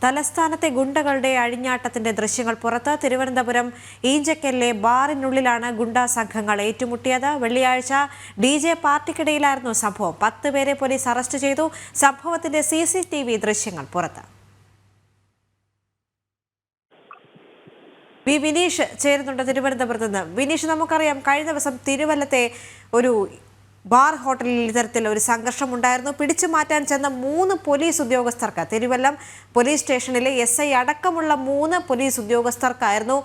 തലസ്ഥാനത്തെ ഗുണ്ടകളുടെ അഴിഞ്ഞാട്ടത്തിന്റെ ദൃശ്യങ്ങൾ പുറത്ത്. തിരുവനന്തപുരം ഈഞ്ചക്കലിലെ ബാറിനുള്ളിലാണ് ഗുണ്ടാ സംഘങ്ങൾ ഏറ്റുമുട്ടിയത്. വെള്ളിയാഴ്ച DJ പാർട്ടിക്കിടയിലായിരുന്നു സംഭവം. 10 പേരെ പോലീസ് അറസ്റ്റ് ചെയ്തു. സംഭവത്തിന്റെ CCTV ദൃശ്യങ്ങൾ പുറത്ത്. വിനീഷ് ചേരുന്നുണ്ട് തിരുവനന്തപുരത്ത് നിന്ന്. വിനീഷ്, നമുക്കറിയാം കഴിഞ്ഞ ദിവസം തിരുവല്ലത്തെ ഒരു ബാർ ഹോട്ടലിൽ ഇത്തരത്തിൽ ഒരു സംഘർഷമുണ്ടായിരുന്നു. പിടിച്ചു മാറ്റാൻ ചെന്ന 3 പോലീസ് ഉദ്യോഗസ്ഥർക്ക്, തിരുവല്ലം പോലീസ് സ്റ്റേഷനിലെ SI അടക്കമുള്ള 3 പോലീസ് ഉദ്യോഗസ്ഥർക്കായിരുന്നു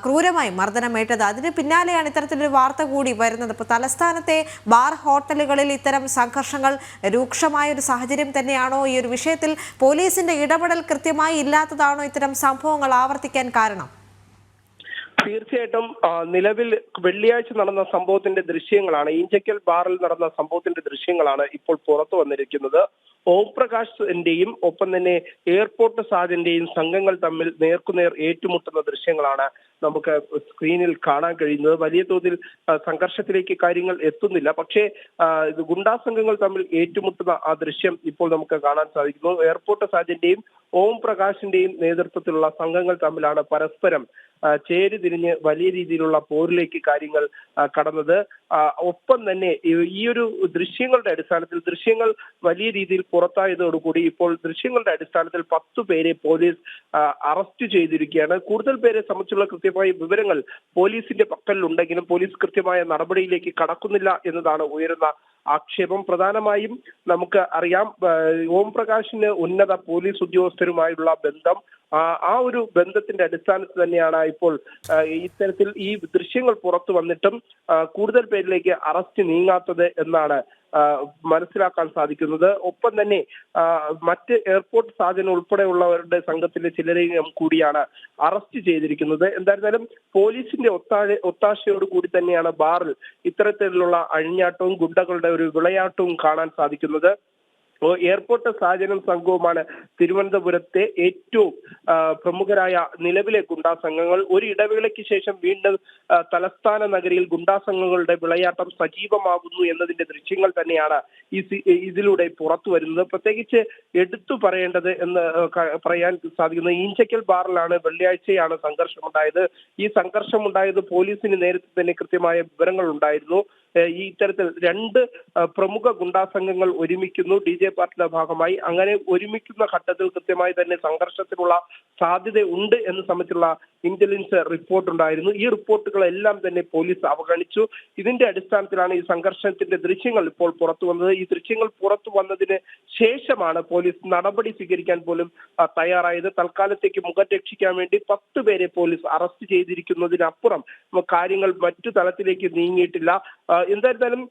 ക്രൂരമായി മർദ്ദനമേറ്റത്. അതിന് പിന്നാലെയാണ് ഇത്തരത്തിലൊരു വാർത്ത കൂടി വരുന്നത്. ഇപ്പോൾ തലസ്ഥാനത്തെ ബാർ ഹോട്ടലുകളിൽ ഇത്തരം സംഘർഷങ്ങൾ രൂക്ഷമായ ഒരു സാഹചര്യം തന്നെയാണോ? ഈ ഒരു വിഷയത്തിൽ പോലീസിന്റെ ഇടപെടൽ കൃത്യമായി ഇല്ലാത്തതാണോ ഇത്തരം സംഭവങ്ങൾ ആവർത്തിക്കാൻ കാരണം? തീർച്ചയായിട്ടും നിലവിൽ വെള്ളിയാഴ്ച നടന്ന സംഭവത്തിന്റെ ദൃശ്യങ്ങളാണ്, ഈഞ്ചക്കൽ ബാറിൽ നടന്ന സംഭവത്തിന്റെ ദൃശ്യങ്ങളാണ് ഇപ്പോൾ പുറത്തു വന്നിരിക്കുന്നത്. ഓം പ്രകാശിന്റെയും ഒപ്പം തന്നെ എയർപോർട്ട് സാജന്റെയും സംഘങ്ങൾ തമ്മിൽ നേർക്കുനേർ ഏറ്റുമുട്ടുന്ന ദൃശ്യങ്ങളാണ് നമുക്ക് സ്ക്രീനിൽ കാണാൻ കഴിയുന്നത്. വലിയ തോതിൽ സംഘർഷത്തിലേക്ക് കാര്യങ്ങൾ എത്തുന്നില്ല, പക്ഷേ ഗുണ്ടാ സംഘങ്ങൾ തമ്മിൽ ഏറ്റുമുട്ടുന്ന ആ ദൃശ്യം ഇപ്പോൾ നമുക്ക് കാണാൻ സാധിക്കുന്നു. എയർപോർട്ട് സാജന്റെയും ഓം പ്രകാശിന്റെയും നേതൃത്വത്തിലുള്ള സംഘങ്ങൾ തമ്മിലാണ് പരസ്പരം ചേരി തിരിഞ്ഞ് വലിയ രീതിയിലുള്ള പോരിലേക്ക് കാര്യങ്ങൾ കടന്നത്. ഒപ്പം തന്നെ ഈ ഒരു ദൃശ്യങ്ങളുടെ അടിസ്ഥാനത്തിൽ ദൃശ്യങ്ങൾ വലിയ രീതിയിൽ പുറത്തായതോടുകൂടി ഇപ്പോൾ ദൃശ്യങ്ങളുടെ അടിസ്ഥാനത്തിൽ 10 പേരെ പോലീസ് അറസ്റ്റ് ചെയ്തിരിക്കുകയാണ്. കൂടുതൽ പേരെ സംബന്ധിച്ചുള്ള കൃത്യമായ വിവരങ്ങൾ പോലീസിന്റെ പക്കലുണ്ടെങ്കിലും പോലീസ് കൃത്യമായ നടപടിയിലേക്ക് കടക്കുന്നില്ല എന്നതാണ് ഉയരുന്ന ആക്ഷേപം. പ്രധാനമായും നമുക്ക് അറിയാം, ഓം പ്രകാശിന് ഉന്നത പോലീസ് ഉദ്യോഗസ്ഥരുമായുള്ള ബന്ധം, ആ ഒരു ബന്ധത്തിന്റെ അടിസ്ഥാനത്തിൽ തന്നെയാണ് ഇപ്പോൾ ഇത്തരത്തിൽ ഈ ദൃശ്യങ്ങൾ പുറത്തു വന്നിട്ടും കൂടുതൽ പേരിലേക്ക് അറസ്റ്റ് നീങ്ങാത്തത് എന്നാണ് മനസ്സിലാക്കാൻ സാധിക്കുന്നത്. ഒപ്പം തന്നെ മറ്റ് എയർപോർട്ട് സാജൻ ഉൾപ്പെടെയുള്ളവരുടെ സംഘത്തിലെ ചിലരെയും കൂടിയാണ് അറസ്റ്റ് ചെയ്തിരിക്കുന്നത്. എന്തായിരുന്നാലും പോലീസിന്റെ ഒത്താശയോട് കൂടി തന്നെയാണ് ബാറിൽ ഇത്തരത്തിലുള്ള അഴിഞ്ഞാട്ടവും ഗുണ്ടകളുടെ ഒരു വിളയാട്ടവും കാണാൻ സാധിക്കുന്നത്. എയർപോർട്ട് സാജനും സംഘവുമാണ് തിരുവനന്തപുരത്തെ ഏറ്റവും പ്രമുഖരായ നിലവിലെ ഗുണ്ടാ സംഘങ്ങൾ. ഒരു ഇടവേളയ്ക്ക് ശേഷം വീണ്ടും തലസ്ഥാന നഗരിയിൽ ഗുണ്ടാ സംഘങ്ങളുടെ വിളയാട്ടം സജീവമാകുന്നു എന്നതിന്റെ ദൃശ്യങ്ങൾ തന്നെയാണ് ഇതിലൂടെ പുറത്തു വരുന്നത്. പ്രത്യേകിച്ച് എടുത്തു പറയേണ്ടത് എന്ന് പറയാൻ സാധിക്കുന്നത് ഈഞ്ചക്കൽ ബാറിലാണ് വെള്ളിയാഴ്ചയാണ് സംഘർഷമുണ്ടായത്. ഈ സംഘർഷമുണ്ടായത് പോലീസിന് നേരത്തെ തന്നെ കൃത്യമായ വിവരങ്ങൾ ഉണ്ടായിരുന്നു. ഈ ഇത്തരത്തിൽ 2 പ്രമുഖ ഗുണ്ടാ സംഘങ്ങൾ ഒരുമിക്കുന്നു DJ പാർട്ടിയുടെ ഭാഗമായി. അങ്ങനെ ഒരുമിക്കുന്ന ഘട്ടത്തിൽ കൃത്യമായി തന്നെ സംഘർഷത്തിനുള്ള സാധ്യത ഉണ്ട് എന്ന് സംബന്ധിച്ചുള്ള ഇന്റലിജൻസ് റിപ്പോർട്ട് ഉണ്ടായിരുന്നു. ഈ റിപ്പോർട്ടുകളെല്ലാം തന്നെ പോലീസ് അവഗണിച്ചു. ഇതിന്റെ അടിസ്ഥാനത്തിലാണ് ഈ സംഘർഷത്തിന്റെ ദൃശ്യങ്ങൾ ഇപ്പോൾ പുറത്തു വന്നത്. ഈ ദൃശ്യങ്ങൾ പുറത്തു വന്നതിന് ശേഷമാണ് പോലീസ് നടപടി സ്വീകരിക്കാൻ പോലും തയ്യാറായത്. തൽക്കാലത്തേക്ക് മുഖം രക്ഷിക്കാൻ വേണ്ടി 10 പേരെ പോലീസ് അറസ്റ്റ് ചെയ്തിരിക്കുന്നതിനപ്പുറം കാര്യങ്ങൾ മറ്റു തലത്തിലേക്ക് നീങ്ങിയിട്ടില്ല. എന്തായിരുന്നാലും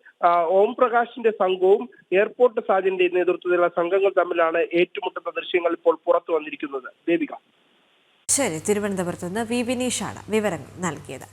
ഓം പ്രകാശിന്റെ സംഘവും എയർപോർട്ട് സാജന്റെ നേതൃത്വത്തിലുള്ള സംഘങ്ങൾ തമ്മിലാണ് ഏറ്റുമുട്ടുന്ന ദൃശ്യങ്ങൾ ഇപ്പോൾ പുറത്തു വന്നിരിക്കുന്നത്. ദേവിക. ശരി, തിരുവനന്തപുരത്ത് നിന്ന് വിനീഷാണ് വിവരങ്ങൾ നൽകിയത്.